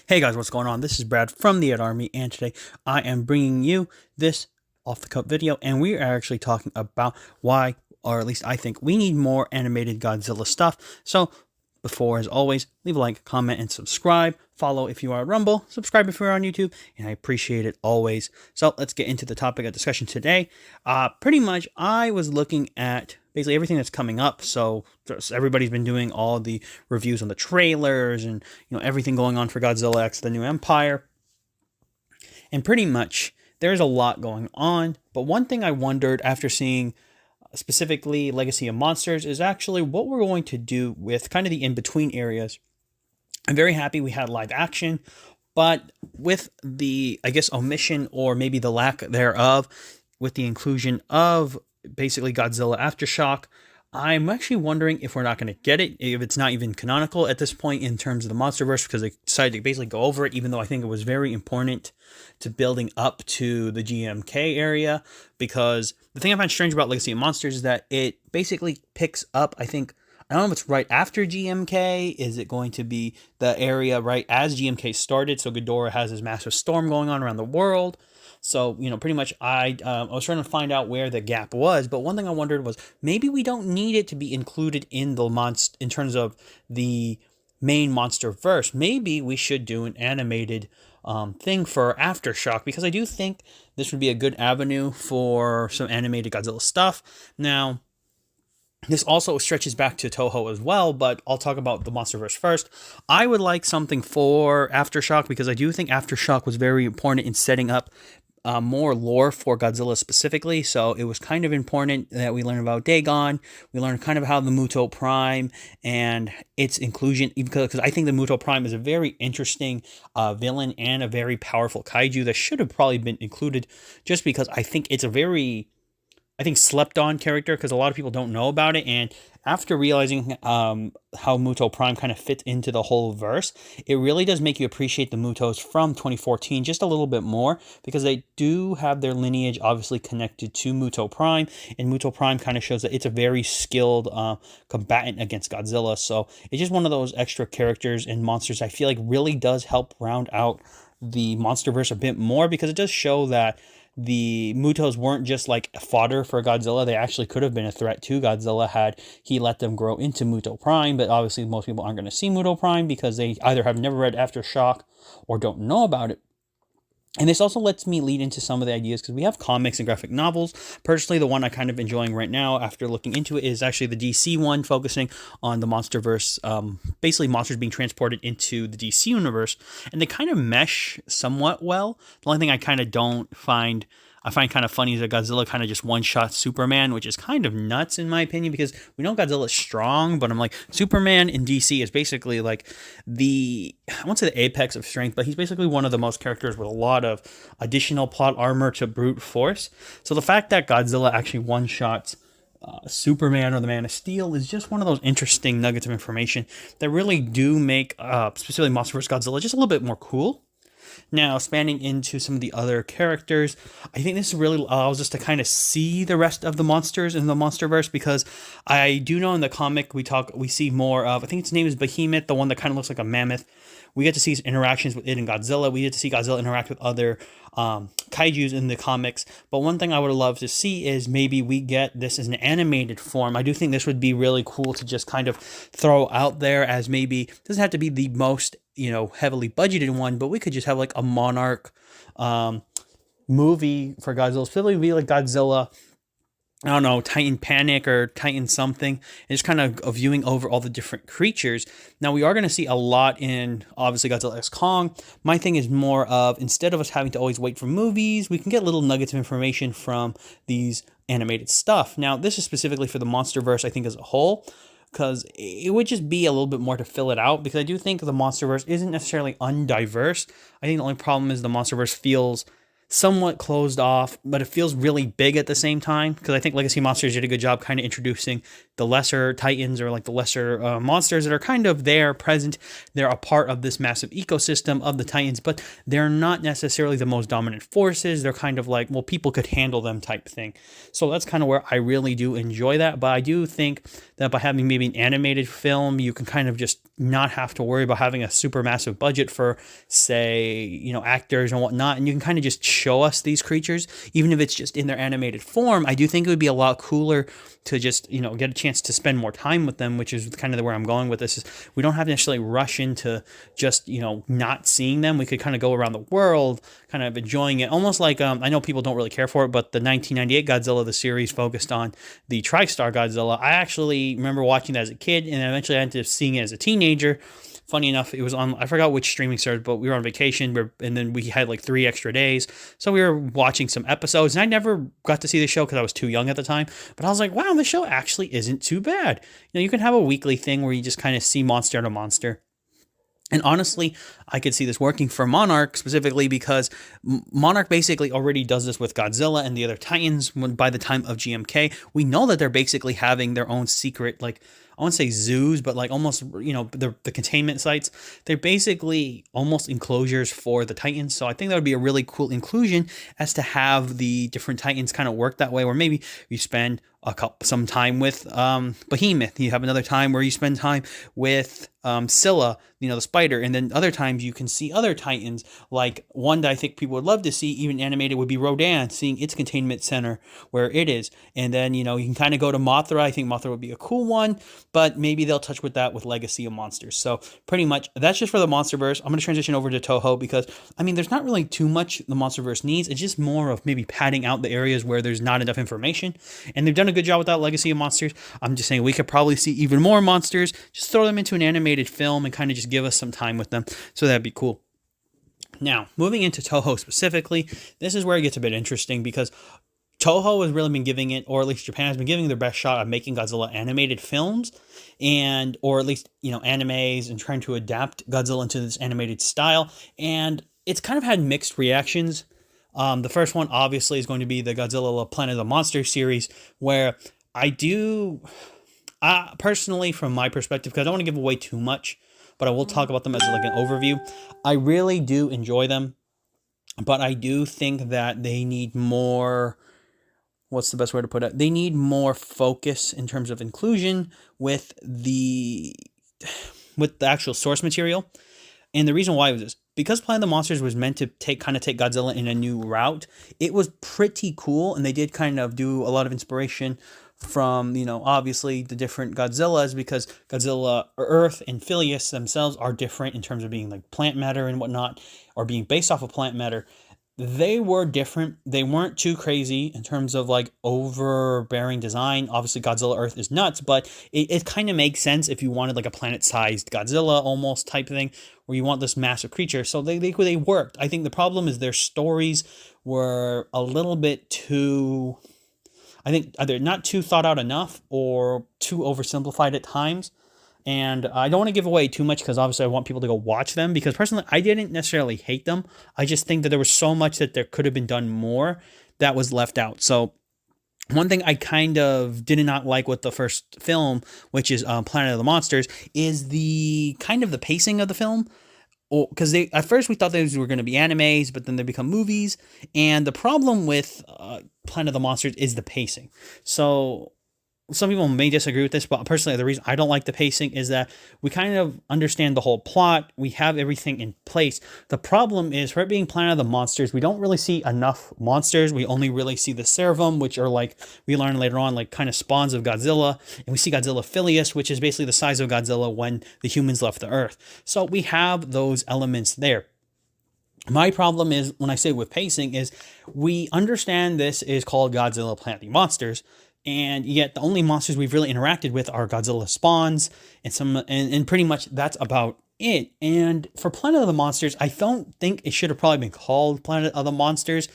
Hey guys, what's going on? This is Brad from the Ed Army, and today I am bringing you this off the cuff video, and we are actually talking about why, or at least I think, we need more animated Godzilla stuff. So, before, as always, leave a like, comment, and subscribe. Follow if you are on Rumble, subscribe if you're on YouTube, and I appreciate it always. So, let's get into the topic of discussion today. Pretty much, I was looking at basically everything that's coming up. So everybody's been doing all the reviews on the trailers and everything going on for Godzilla X: The New Empire. And pretty much there's a lot going on. But one thing I wondered after seeing specifically Legacy of Monsters is actually what we're going to do with kind of the in-between areas. I'm very happy we had live action, but with the, I guess, omission or maybe the lack thereof, with the inclusion of basically Godzilla Aftershock, I'm actually wondering if we're not going to get it, if it's not even canonical at this point in terms of the MonsterVerse, because they decided to basically go over it, even though I think it was very important to building up to the GMK area. Because the thing I find strange about Legacy of Monsters is that it basically picks up, I think, I don't know if it's right after GMK. Is it going to be the area right as GMK started? So Ghidorah has this massive storm going on around the world. So, pretty much I was trying to find out where the gap was, but one thing I wondered was maybe we don't need it to be included in the in terms of the main monster verse. Maybe we should do an animated thing for Aftershock, because I do think this would be a good avenue for some animated Godzilla stuff. Now, this also stretches back to Toho as well, but I'll talk about the MonsterVerse first. I would like something for Aftershock, because I do think Aftershock was very important in setting up more lore for Godzilla specifically. So it was kind of important that we learn about Dagon. We learn kind of how the Muto Prime and its inclusion, because I think the Muto Prime is a very interesting villain and a very powerful kaiju that should have probably been included, just because I think it's a very, slept on character, because a lot of people don't know about it. And after realizing how Muto Prime kind of fits into the whole verse, it really does make you appreciate the Mutos from 2014 just a little bit more, because they do have their lineage obviously connected to Muto Prime, and Muto Prime kind of shows that it's a very skilled combatant against Godzilla. So it's just one of those extra characters and monsters I feel like really does help round out the MonsterVerse a bit more, because it does show that the Mutos weren't just like fodder for Godzilla. They actually could have been a threat to Godzilla had he let them grow into Muto Prime. But obviously most people aren't going to see Muto Prime because they either have never read Aftershock or don't know about it. And this also lets me lead into some of the ideas, because we have comics and graphic novels. Personally, the one I'm kind of enjoying right now after looking into it is actually the DC one, focusing on the MonsterVerse, basically monsters being transported into the DC universe. And they kind of mesh somewhat well. The only thing I kind of I find kind of funny is that Godzilla kind of just one-shot Superman, which is kind of nuts in my opinion, because we know Godzilla's strong, but I'm like, Superman in DC is basically like I won't say the apex of strength, but he's basically one of the most characters with a lot of additional plot armor to brute force. So the fact that Godzilla actually one-shots Superman or the Man of Steel is just one of those interesting nuggets of information that really do make specifically Monster vs. Godzilla just a little bit more cool. Now, spanning into some of the other characters, I think this really allows us to kind of see the rest of the monsters in the MonsterVerse, because I do know in the comic we see more of, I think its name is Behemoth, the one that kind of looks like a mammoth. We get to see his interactions with it and Godzilla. We get to see Godzilla interact with other kaijus in the comics. But one thing I would love to see is maybe we get this as an animated form. I do think this would be really cool to just kind of throw out there, as maybe it doesn't have to be the most heavily budgeted one, but we could just have like a Monarch movie for Godzilla. Specifically be like Godzilla, I don't know, Titan Panic or Titan something, and just kind of viewing over all the different creatures. Now, we are going to see a lot in, obviously, Godzilla X Kong. My thing is more of, instead of us having to always wait for movies, we can get little nuggets of information from these animated stuff. Now, this is specifically for the MonsterVerse, I think, as a whole, because it would just be a little bit more to fill it out, because I do think the MonsterVerse isn't necessarily undiverse. I think the only problem is the MonsterVerse feels somewhat closed off, but it feels really big at the same time, because I think Legacy Monsters did a good job kind of introducing the lesser titans, or like the lesser monsters that are kind of there, present. They're a part of this massive ecosystem of the titans, but they're not necessarily the most dominant forces. They're kind of like, well, people could handle them type thing. So that's kind of where I really do enjoy that. But I do think that by having maybe an animated film, you can kind of just not have to worry about having a super massive budget for, say, actors and whatnot, and you can kind of just show us these creatures, even if it's just in their animated form. I do think it would be a lot cooler to just, get a chance to spend more time with them, which is kind of where I'm going with this. Is we don't have to necessarily rush into just, not seeing them. We could kind of go around the world, kind of enjoying it. Almost like, I know people don't really care for it, but the 1998 Godzilla, the series focused on the TriStar Godzilla. I actually remember watching that as a kid, and eventually I ended up seeing it as a teenager. Funny enough, it was on, I forgot which streaming service, but we were on vacation, and then we had like 3 extra days. So we were watching some episodes, and I never got to see the show because I was too young at the time. But I was like, wow, the show actually isn't too bad. You can have a weekly thing where you just kind of see monster to monster. And honestly, I could see this working for Monarch specifically, because Monarch basically already does this with Godzilla and the other Titans. By the time of GMK, we know that they're basically having their own secret, like, I wouldn't say zoos, but like almost, the containment sites. They're basically almost enclosures for the Titans. So I think that would be a really cool inclusion, as to have the different Titans kind of work that way, where maybe you spend some time with Behemoth. You have another time where you spend time with Scylla, the spider, and then other times you can see other Titans. Like one that I think people would love to see, even animated, would be Rodan, seeing its containment center where it is. And then, you can kind of go to Mothra. I think Mothra would be a cool one, but maybe they'll touch with that with Legacy of Monsters. So pretty much that's just for the Monsterverse. I'm going to transition over to Toho, because, there's not really too much the Monsterverse needs. It's just more of maybe padding out the areas where there's not enough information. And they've done a good job with that Legacy of Monsters. I'm just saying we could probably see even more monsters. Just throw them into an animated film and kind of just give us some time with them. So that'd be cool. Now, moving into Toho specifically, this is where it gets a bit interesting, because Toho has really been giving it, or at least Japan has been giving their best shot at making Godzilla animated films, or at least, animes, and trying to adapt Godzilla into this animated style. And it's kind of had mixed reactions. The first one, obviously, is going to be the Godzilla Planet of the Monsters series, where personally, from my perspective, because I don't want to give away too much, but I will talk about them as like an overview. I really do enjoy them, but I do think that they need more, what's the best way to put it? They need more focus in terms of inclusion with the actual source material. And the reason why was this: because Planet of the Monsters was meant to take Godzilla in a new route. It was pretty cool, and they did kind of do a lot of inspiration from, obviously the different Godzillas, because Godzilla Earth and Phileas themselves are different in terms of being like plant matter and whatnot, or being based off of plant matter. They were different. They weren't too crazy in terms of like overbearing design. Obviously, Godzilla Earth is nuts, but it kind of makes sense if you wanted like a planet-sized Godzilla almost type thing, where you want this massive creature. So they worked. I think the problem is their stories were a little bit too, I think, either not too thought out enough or too oversimplified at times. And I don't want to give away too much, because obviously I want people to go watch them, because personally I didn't necessarily hate them. I just think that there was so much that there could have been done more that was left out. So one thing I kind of did not like with the first film, which is Planet of the Monsters, is the kind of the pacing of the film. Because at first we thought these were going to be animes, but then they become movies. And the problem with Planet of the Monsters is the pacing. So some people may disagree with this, but personally, the reason I don't like the pacing is that we kind of understand the whole plot. We have everything in place. The problem is, for it being Planet of the Monsters, we don't really see enough monsters. We only really see the Cerebrum, which are like, we learn later on, like kind of spawns of Godzilla. And we see Godzilla Phileas, which is basically the size of Godzilla when the humans left the Earth. So we have those elements there. My problem is, when I say with pacing, is we understand this is called Godzilla Planet of the Monsters, and yet the only monsters we've really interacted with are Godzilla spawns and pretty much that's about it. And for Planet of the Monsters, I don't think it should have probably been called Planet of the Monsters.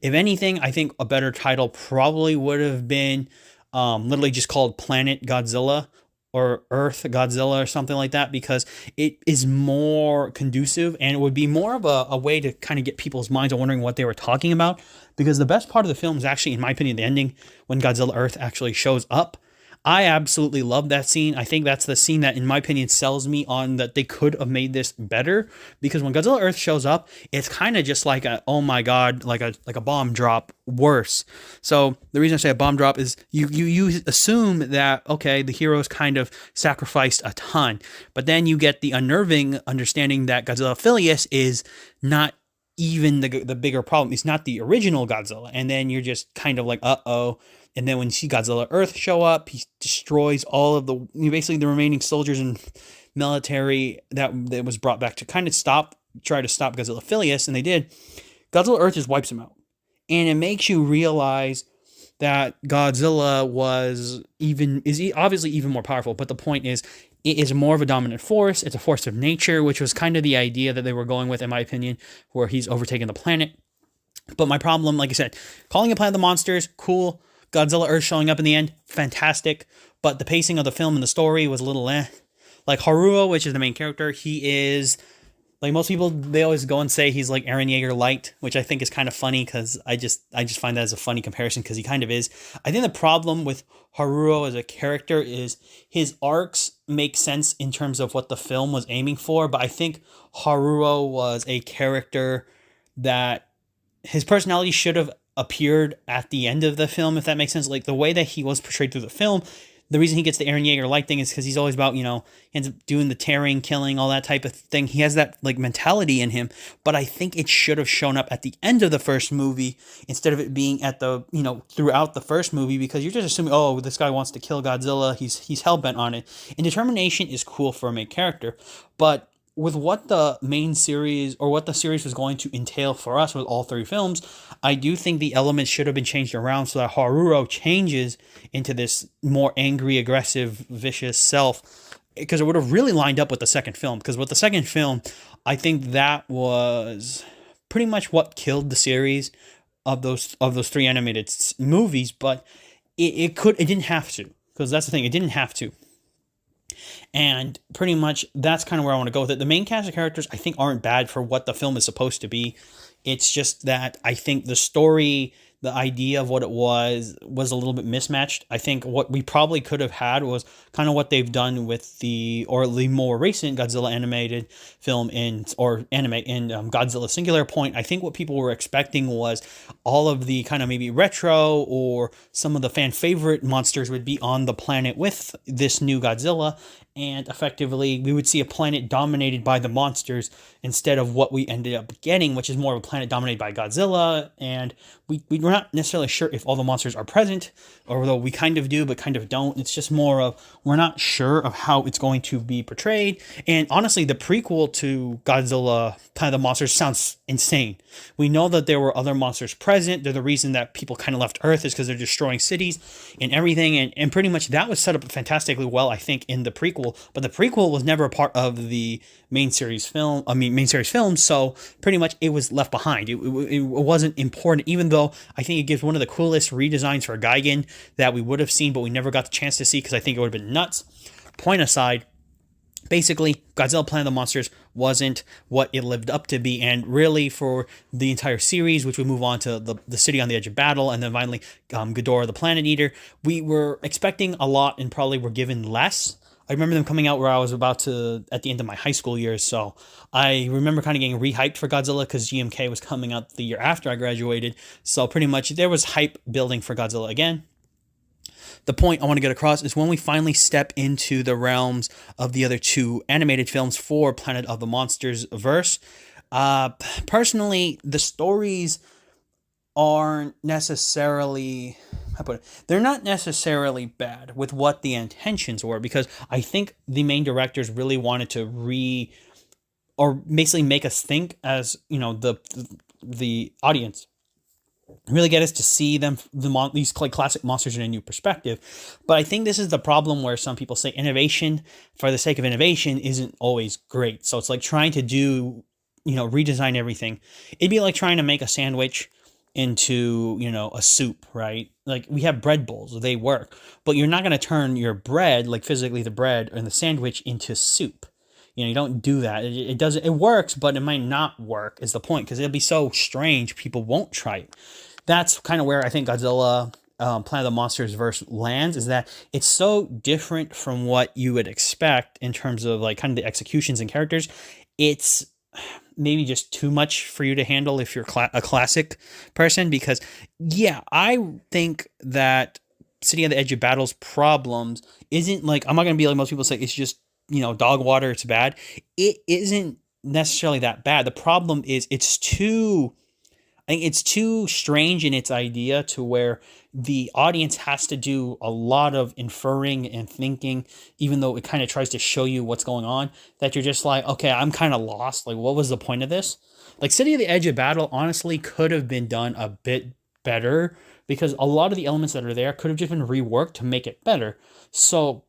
If anything, I think a better title probably would have been literally just called Planet Godzilla, or Earth Godzilla or something like that, because it is more conducive and it would be more of a way to kind of get people's minds on wondering what they were talking about. Because the best part of the film is actually, in my opinion, the ending when Godzilla Earth actually shows up. I absolutely love that scene. I think that's the scene that, in my opinion, sells me on that they could have made this better. Because when Godzilla Earth shows up, it's kind of just like a, oh my god, like a bomb drop worse. So the reason I say a bomb drop is you assume that, okay, the heroes kind of sacrificed a ton, but then you get the unnerving understanding that Godzilla Phileas is not even the bigger problem. It's not the original Godzilla, and then you're just kind of like, uh-oh. And then when you see Godzilla Earth show up, he destroys all of the, basically the remaining soldiers and military that was brought back to kind of try to stop Godzilla Phileas, and they did. Godzilla Earth just wipes him out. And it makes you realize that Godzilla is obviously even more powerful, but the point is, it is more of a dominant force. It's a force of nature, which was kind of the idea that they were going with, in my opinion, where he's overtaken the planet. But my problem, like I said, calling it Planet of the Monsters, cool. Godzilla Earth showing up in the end, fantastic. But the pacing of the film and the story was a little eh. Like Haruo, which is the main character, he is, like most people, they always go and say he's like Eren Yeager light, which I think is kind of funny because I just find that as a funny comparison because he kind of is. I think the problem with Haruo as a character is his arcs make sense in terms of what the film was aiming for, but I think Haruo was a character that his personality should have appeared at the end of the film, if that makes sense. Like the way that he was portrayed through the film, the reason he gets the Eren Yeager light thing is because he's always about, he ends up doing the tearing, killing, all that type of thing. He has that like mentality in him, but I think it should have shown up at the end of the first movie instead of it being at the, throughout the first movie, because you're just assuming, oh, this guy wants to kill Godzilla. He's hell-bent on it. And determination is cool for a main character, but with what the main series or what the series was going to entail for us with all three films, I do think the elements should have been changed around so that Haruo changes into this more angry, aggressive, vicious self, because it would have really lined up with the second film. Because with the second film, I think that was pretty much what killed the series of those three animated movies. But it didn't have to, because that's the thing, it didn't have to. And pretty much that's kind of where I want to go with it. The main cast of characters, I think, aren't bad for what the film is supposed to be. It's just that I think the story, the idea of what it was a little bit mismatched. I think what we probably could have had was kind of what they've done with the more recent Godzilla animated film Godzilla Singular Point. I think what people were expecting was all of the kind of maybe retro or some of the fan favorite monsters would be on the planet with this new Godzilla. And effectively, we would see a planet dominated by the monsters instead of what we ended up getting, which is more of a planet dominated by Godzilla. And we're not necessarily sure if all the monsters are present, although we kind of do, but kind of don't. It's just more of, we're not sure of how it's going to be portrayed. And honestly, the prequel to Godzilla, Planet of the Monsters, sounds insane. We know that there were other monsters present. They're the reason that people kind of left Earth is because they're destroying cities and everything. And pretty much that was set up fantastically well, I think, in the prequel. But the prequel was never a part of the main series film. So pretty much it was left behind. It wasn't important, even though I think it gives one of the coolest redesigns for Gigan that we would have seen, but we never got the chance to see because I think it would have been nuts. Point aside, basically, Godzilla Planet of the Monsters wasn't what it lived up to be, and really for the entire series, which would move on to the City on the Edge of Battle, and then finally Ghidorah the Planet Eater, we were expecting a lot and probably were given less. I remember them coming out where I was at the end of my high school years, so I remember kind of getting rehyped for Godzilla because GMK was coming out the year after I graduated, so pretty much there was hype building for Godzilla again. The point I want to get across is when we finally step into the realms of the other two animated films for Planet of the Monsters verse, personally, the stories aren't necessarily, they're not necessarily bad with what the intentions were, because I think the main directors really wanted to or basically make us think as, the audience, really get us to see these classic monsters in a new perspective. But I think this is the problem where some people say innovation for the sake of innovation isn't always great. So it's like trying to do, redesign everything. It'd be like trying to make a sandwich into, a soup, right? Like we have bread bowls, they work, but you're not going to turn your bread, like physically the bread and the sandwich, into soup. You don't do that. It doesn't. It works, but it might not work. Is the point? Because it'll be so strange, people won't try it. That's kind of where I think Godzilla, Planet of the Monsters verse lands. Is that it's so different from what you would expect in terms of like kind of the executions and characters. It's maybe just too much for you to handle if you're a classic person. Because yeah, I think that City on the Edge of Battle's problems isn't like, I'm not gonna be like most people say it's just dog water, it's bad. It isn't necessarily that bad. The problem is I think it's too strange in its idea to where the audience has to do a lot of inferring and thinking, even though it kind of tries to show you what's going on, that you're just like, okay, I'm kind of lost. Like, what was the point of this? Like, City of the Edge of Battle honestly could have been done a bit better, because a lot of the elements that are there could have just been reworked to make it better. So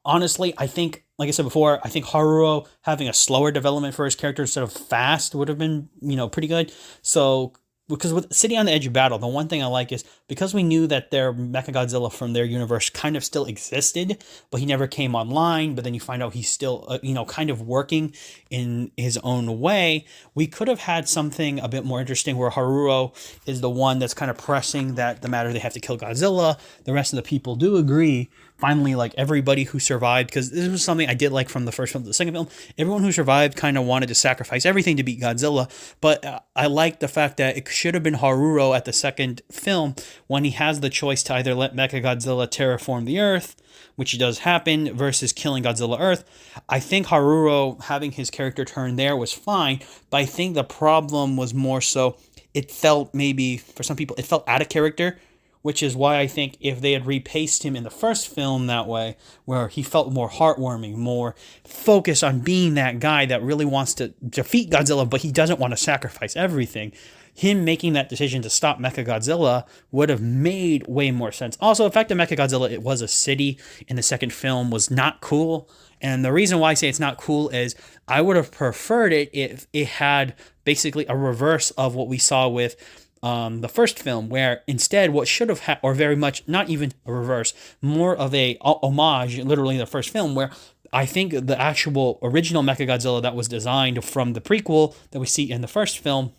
honestly, I think, like I said before, I think Haruo having a slower development for his character instead of fast would have been, pretty good. So, because with City on the Edge of Battle, the one thing I like is because we knew that their Mechagodzilla from their universe kind of still existed, but he never came online. But then you find out he's still, kind of working in his own way. We could have had something a bit more interesting where Haruo is the one that's kind of pressing that the matter they have to kill Godzilla. The rest of the people do agree. Finally, like everybody who survived, because this was something I did like from the first film to the second film, everyone who survived kind of wanted to sacrifice everything to beat Godzilla. But I like the fact that it should have been Haruo at the second film when he has the choice to either let Mechagodzilla terraform the Earth, which does happen, versus killing Godzilla Earth. I think Haruo having his character turn there was fine, but I think the problem was more so it felt, maybe for some people, it felt out of character, which is why I think if they had repaced him in the first film that way, where he felt more heartwarming, more focused on being that guy that really wants to defeat Godzilla, but he doesn't want to sacrifice everything, him making that decision to stop Mechagodzilla would have made way more sense. Also, the fact that Mechagodzilla, it was a city in the second film, was not cool. And the reason why I say it's not cool is I would have preferred it if it had basically a reverse of what we saw with the first film, where instead what should have had, or very much not even a reverse, more of a homage, literally in the first film, where I think the actual original Mechagodzilla that was designed from the prequel that we see in the first film,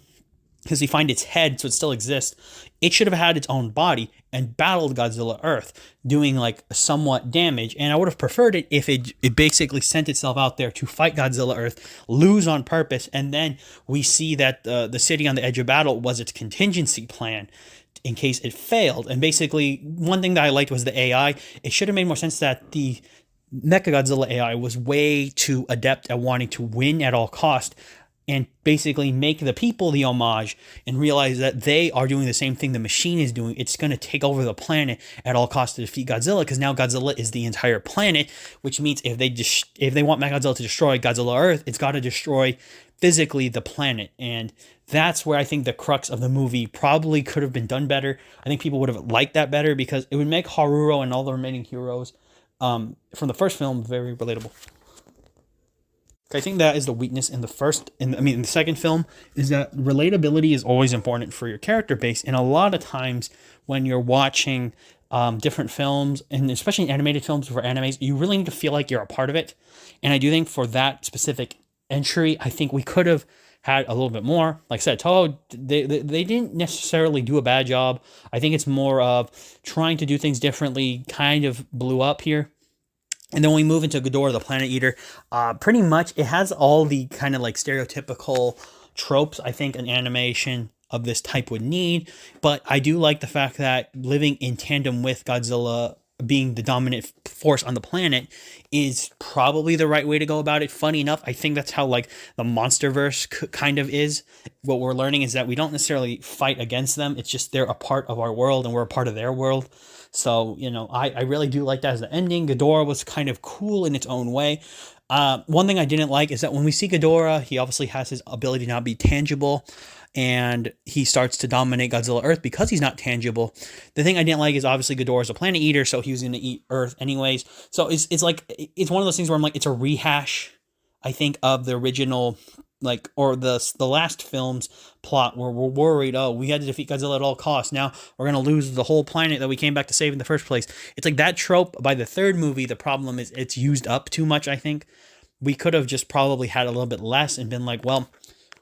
because we find its head, so it still exists, it should have had its own body and battled Godzilla Earth, doing like somewhat damage. And I would have preferred it if it basically sent itself out there to fight Godzilla Earth, lose on purpose, and then we see that the City on the Edge of Battle was its contingency plan in case it failed. And basically, one thing that I liked was the AI. It should have made more sense that the Mechagodzilla AI was way too adept at wanting to win at all cost, and basically make the people the homage and realize that they are doing the same thing the machine is doing. It's going to take over the planet at all costs to defeat Godzilla, because now Godzilla is the entire planet, which means if they want Mechagodzilla to destroy Godzilla Earth, it's got to destroy physically the planet. And that's where I think the crux of the movie probably could have been done better. I think people would have liked that better, because it would make Haruo and all the remaining heroes from the first film very relatable. I think that is the weakness in the second film, is that relatability is always important for your character base. And a lot of times when you're watching different films, and especially animated films for animes, you really need to feel like you're a part of it. And I do think for that specific entry, I think we could have had a little bit more. Like I said, Toho, they didn't necessarily do a bad job. I think it's more of trying to do things differently, kind of blew up here. And then when we move into Ghidorah, the Planet Eater, pretty much it has all the kind of like stereotypical tropes I think an animation of this type would need. But I do like the fact that living in tandem with Godzilla being the dominant force on the planet is probably the right way to go about it. Funny enough, I think that's how like the Monsterverse kind of is. What we're learning is that we don't necessarily fight against them. It's just they're a part of our world and we're a part of their world. So, I really do like that as the ending. Ghidorah was kind of cool in its own way. One thing I didn't like is that when we see Ghidorah, he obviously has his ability to not be tangible, and he starts to dominate Godzilla Earth because he's not tangible. The thing I didn't like is obviously Ghidorah is a planet eater, so he was going to eat Earth anyways. So it's one of those things where I'm like, it's a rehash, I think, of the original like, or the last film's plot where we're worried, oh, we had to defeat Godzilla at all costs. Now we're gonna lose the whole planet that we came back to save in the first place. It's like that trope by the third movie. The problem is it's used up too much. I think we could have just probably had a little bit less and been like, well,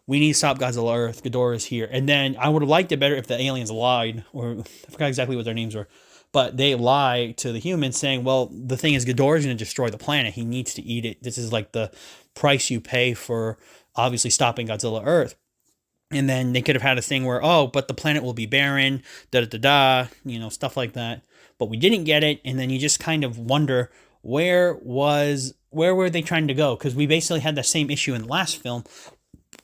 we need to stop Godzilla Earth. Ghidorah is here. And then I would have liked it better if the aliens lied, or I forgot exactly what their names were, but they lie to the humans saying, well, the thing is, Ghidorah is going to destroy the planet. He needs to eat it. This is like the price you pay for obviously stopping Godzilla Earth. And then they could have had a thing where, oh, but the planet will be barren, da da da da, stuff like that. But we didn't get it. And then you just kind of wonder, where were they trying to go? Because we basically had the same issue in the last film,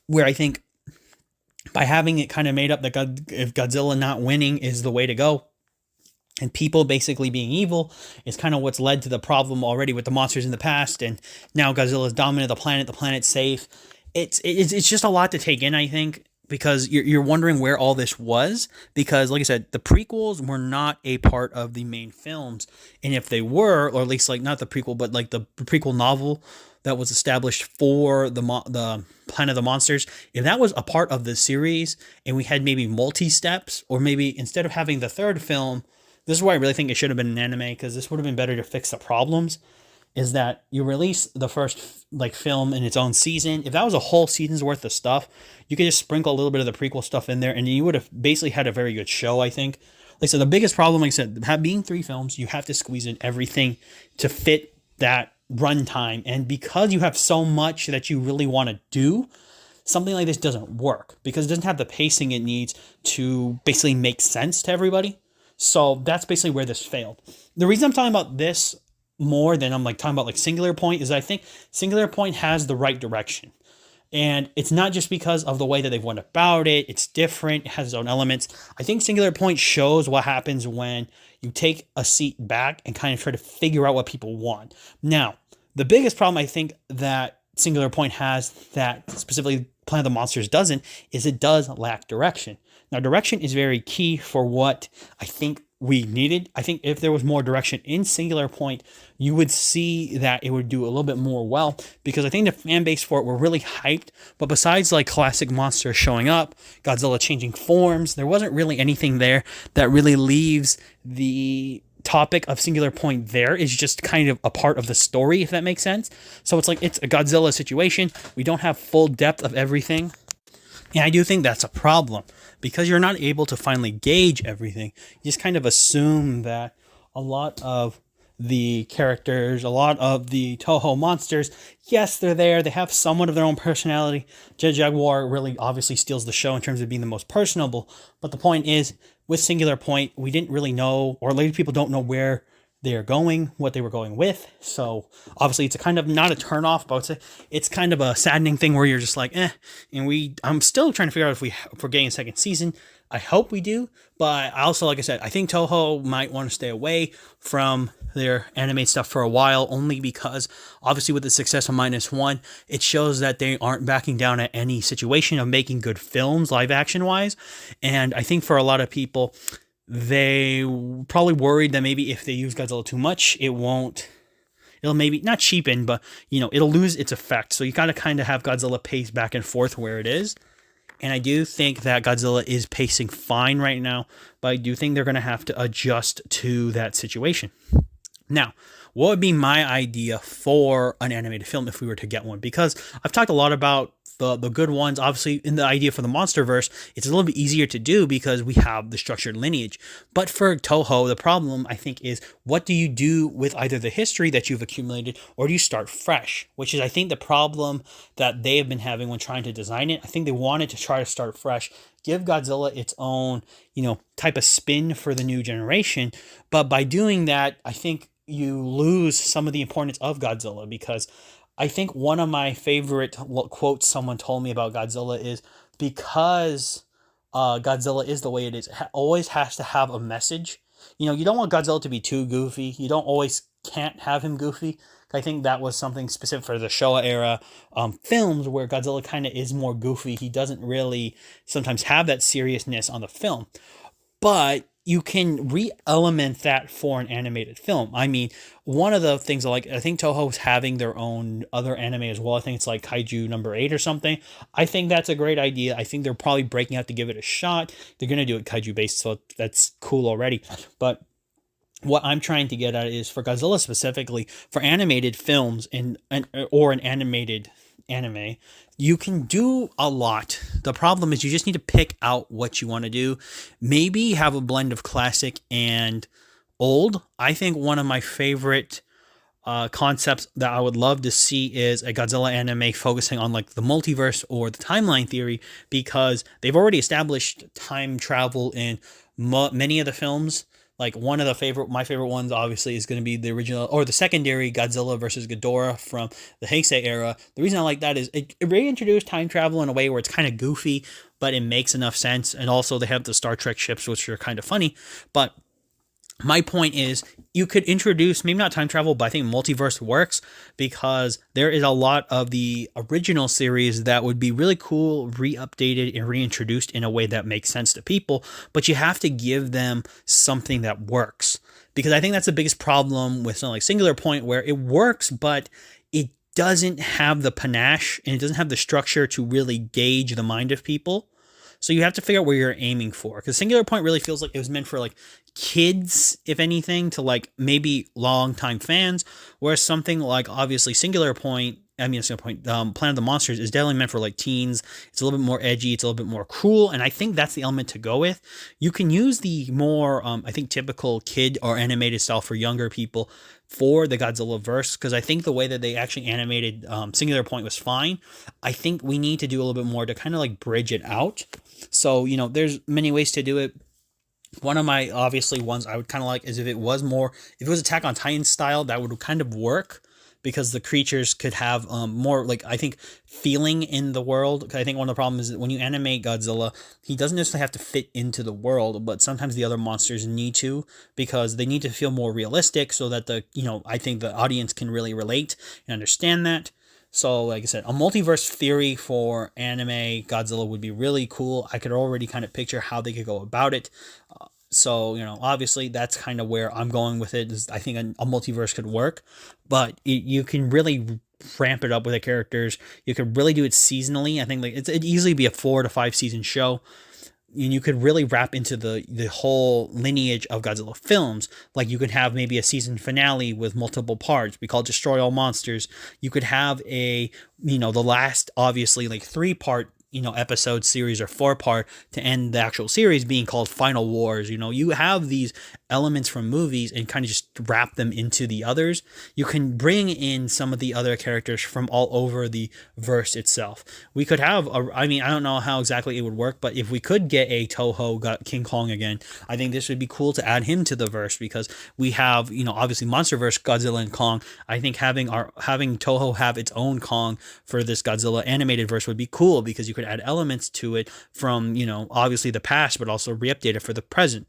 where I think by having it kind of made up that if Godzilla not winning is the way to go, and people basically being evil is kind of what's led to the problem already with the monsters in the past, and now Godzilla's dominated the planet's safe. It's just a lot to take in, I think, because you're wondering where all this was, because like I said, the prequels were not a part of the main films, and if they were, or at least like not the prequel, but like the prequel novel that was established for the Planet of the Monsters, if that was a part of the series and we had maybe multi-steps, or maybe instead of having the third film, this is why I really think it should have been an anime, because this would have been better to fix the problems, is that you release the first like film in its own season. If that was a whole season's worth of stuff, you could just sprinkle a little bit of the prequel stuff in there and you would have basically had a very good show, I think. Like, so the biggest problem, like I said, being 3 films, you have to squeeze in everything to fit that runtime. And because you have so much that you really want to do, something like this doesn't work because it doesn't have the pacing it needs to basically make sense to everybody. So that's basically where this failed. The reason I'm talking about this more than I'm like talking about like Singular Point is I think Singular Point has the right direction. And it's not just because of the way that they've went about it. It's different. It has its own elements. I think Singular Point shows what happens when you take a seat back and kind of try to figure out what people want. Now, the biggest problem I think that Singular Point has that specifically Planet of the Monsters doesn't is it does lack direction. Now, direction is very key for what I think we needed. I think if there was more direction in Singular Point, you would see that it would do a little bit more well, because I think the fan base for it were really hyped. But besides like classic monsters showing up, Godzilla changing forms, there wasn't really anything there that really leaves the topic of Singular Point there. Is just kind of a part of the story, if that makes sense. So it's like it's a Godzilla situation. We don't have full depth of everything. And I do think that's a problem because you're not able to finally gauge everything. You just kind of assume that a lot of the characters, a lot of the Toho monsters, yes, they're there. They have somewhat of their own personality. Jet Jaguar really obviously steals the show in terms of being the most personable. But the point is, with Singular Point, we didn't really know, or later people don't know where they are going, what they were going with. So obviously it's a kind of not a turnoff, but it's kind of a saddening thing where you're just like, and I'm still trying to figure out if we're getting a second season. I hope we do, but I also, like I said, I think Toho might want to stay away from their anime stuff for a while, only because obviously with the success of -1, it shows that they aren't backing down at any situation of making good films, live action wise. And I think for a lot of people, they probably worried that maybe if they use Godzilla too much, it'll maybe not cheapen, but it'll lose its effect. So you gotta kind of have Godzilla pace back and forth where it is. And I do think that Godzilla is pacing fine right now, but I do think they're gonna have to adjust to that situation. Now, what would be my idea for an animated film if we were to get one? Because I've talked a lot about the good ones. Obviously, in the idea for the MonsterVerse, it's a little bit easier to do because we have the structured lineage. But for Toho, the problem, I think, is what do you do with either the history that you've accumulated, or do you start fresh? Which is, I think, the problem that they have been having when trying to design it. I think they wanted to try to start fresh, give Godzilla its own, type of spin for the new generation. But by doing that, I think you lose some of the importance of Godzilla, because I think one of my favorite quotes someone told me about Godzilla is, because Godzilla is the way it is, it always has to have a message. You don't want Godzilla to be too goofy. You can't have him goofy. I think that was something specific for the Showa era films, where Godzilla kind of is more goofy. He doesn't really sometimes have that seriousness on the film. But you can re-element that for an animated film. I mean, one of the things I think Toho's having their own other anime as well. I think it's like Kaiju number 8 or something. I think that's a great idea. I think they're probably breaking out to give it a shot. They're going to do it Kaiju based, so that's cool already. But what I'm trying to get at is for Godzilla specifically, for animated films or an animated anime, you can do a lot. The problem is you just need to pick out what you want to do. Maybe have a blend of classic and old. I think one of my favorite concepts that I would love to see is a Godzilla anime focusing on like the multiverse or the timeline theory, because they've already established time travel in many of the films. Like one of my favorite ones obviously is going to be the original or the secondary Godzilla versus Ghidorah from the Heisei era. The reason I like that is it reintroduced time travel in a way where it's kind of goofy, but it makes enough sense. And also they have the Star Trek ships, which are kind of funny. But my point is you could introduce, maybe not time travel, but I think multiverse works because there is a lot of the original series that would be really cool, re-updated and reintroduced in a way that makes sense to people, but you have to give them something that works. Because I think that's the biggest problem with something like Singular Point, where it works, but it doesn't have the panache and it doesn't have the structure to really gauge the mind of people. So you have to figure out where you're aiming for, because Singular Point really feels like it was meant for like kids, if anything, to like maybe longtime fans, whereas something like obviously Planet of the Monsters is definitely meant for like teens. It's a little bit more edgy, it's a little bit more cruel, and I think that's the element to go with. You can use the more, I think, typical kid or animated style for younger people for the Godzilla verse, because I think the way that they actually animated Singular Point was fine. I think we need to do a little bit more to kind of like bridge it out. So, there's many ways to do it. One of my obviously ones I would kind of like is if it was Attack on Titan style, that would kind of work, because the creatures could have more, like, I think, feeling in the world. I think one of the problems is that when you animate Godzilla, he doesn't necessarily have to fit into the world, but sometimes the other monsters need to, because they need to feel more realistic so that I think the audience can really relate and understand that. So, like I said, a multiverse theory for anime Godzilla would be really cool. I could already kind of picture how they could go about it. So, obviously that's kind of where I'm going with it. I think a multiverse could work, but you can really ramp it up with the characters. You could really do it seasonally. I think it'd easily be a 4 to 5 season show. And you could really wrap into the whole lineage of Godzilla films. Like you could have maybe a season finale with multiple parts. We call it Destroy All Monsters. You could have the last, obviously, like 3-part episode series or 4-part to end the actual series being called Final Wars. You have these elements from movies and kind of just wrap them into the others. You can bring in some of the other characters from all over the verse itself. We could have I don't know how exactly it would work, but if we could get a Toho got King Kong again, I think this would be cool to add him to the verse, because we have, obviously Monsterverse, Godzilla and Kong. I think having Toho have its own Kong for this Godzilla animated verse would be cool, because you could add elements to it from, obviously the past, but also re-update it for the present.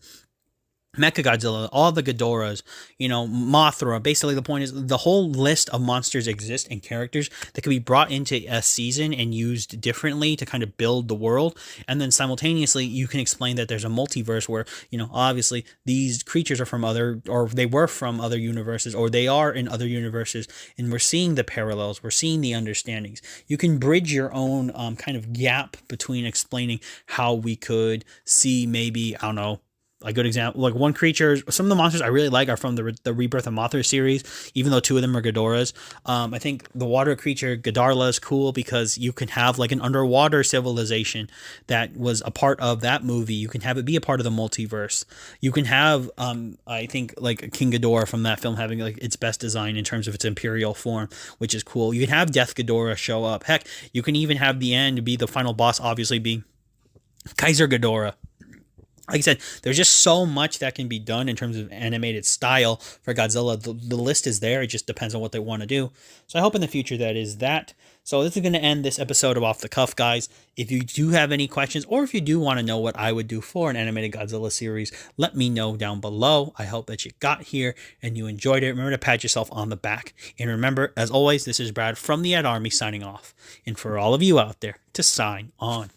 Mechagodzilla, all the Ghidorahs, Mothra. Basically, the point is the whole list of monsters exist and characters that can be brought into a season and used differently to kind of build the world. And then simultaneously, you can explain that there's a multiverse where, obviously these creatures are they were from other universes, or they are in other universes, and we're seeing the parallels, we're seeing the understandings. You can bridge your own kind of gap between explaining how we could see maybe, I don't know, a good example, like one creature, some of the monsters I really like are from the Rebirth of Mothra series, even though 2 of them are Ghidorahs. I think the water creature Ghidorah is cool because you can have like an underwater civilization that was a part of that movie. You can have it be a part of the multiverse. You can have, I think, like King Ghidorah from that film having like its best design in terms of its imperial form, which is cool. You can have Death Ghidorah show up. Heck, you can even have the end be the final boss, obviously being Kaiser Ghidorah. Like I said, there's just so much that can be done in terms of animated style for Godzilla. The list is there. It just depends on what they want to do. So I hope in the future that is that. So this is going to end this episode of Off the Cuff, guys. If you do have any questions, or if you do want to know what I would do for an animated Godzilla series, let me know down below. I hope that you got here and you enjoyed it. Remember to pat yourself on the back. And remember, as always, this is Brad from the Ed Army signing off. And for all of you out there, to sign on.